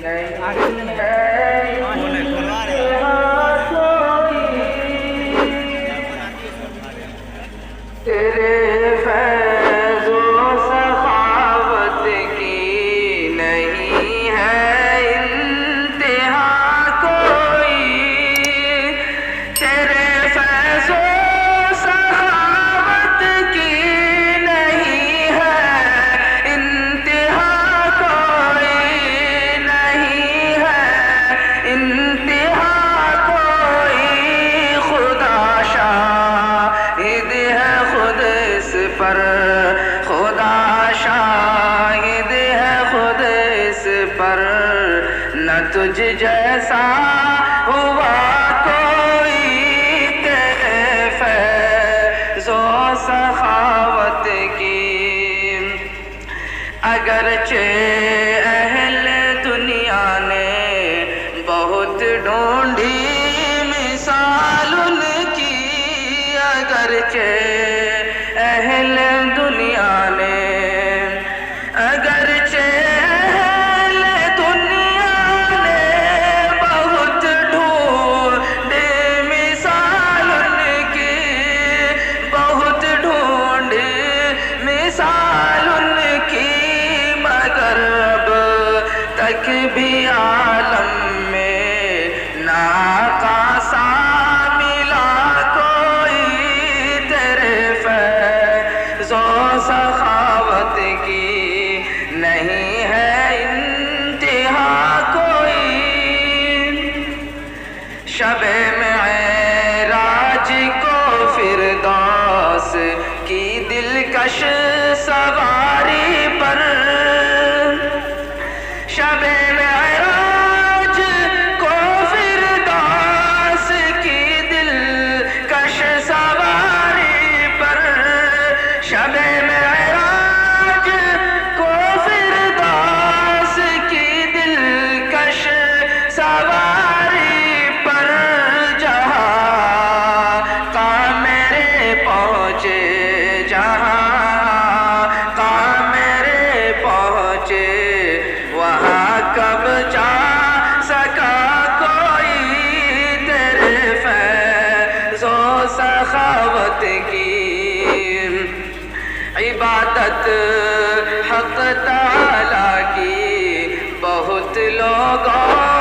نہیں ہے تیرے فیض و سخاوت کی نہیں ہے انتہا کوئی، تیرے فیض و سخاوت کی نہیں ہے انتہا کوئی، نہیں ہے انتہا کوئی، خدا شاہد ہے خود اس پر، خدا شاہد ہے خود اس پر، نہ تجھ جیسا ہوا کوئی تیرے فیض و سخاوت کی، اگرچہ اہل دنیا نے بہت ڈھونڈی مثال ان کی، اگرچہ اہل دنیا نے، اگرچہ اہل دنیا نے بہت ڈھونڈی مثال ان کی، بہت ڈھونڈی مثال ان کی، مگر اب تک بھی عالم میں ناقہ سا ملا کوئی تیرے فیض و سخاوت کی نہیں ہے انتہا کوئی، شب معراج کو فردوس کی دلکش سواری پر، شب معراج کو فردوس کی دلکش سواری پر، شب معراج کو فردوس کی دلکش سواری پر، جہاں کا میرے پہنچے، جہاں کا میرے پہنچے، وہاں کب جا سکا کوئی تیرے فیض و سخاوت کی، عبادت حق تعالیٰ کی بہت لوگوں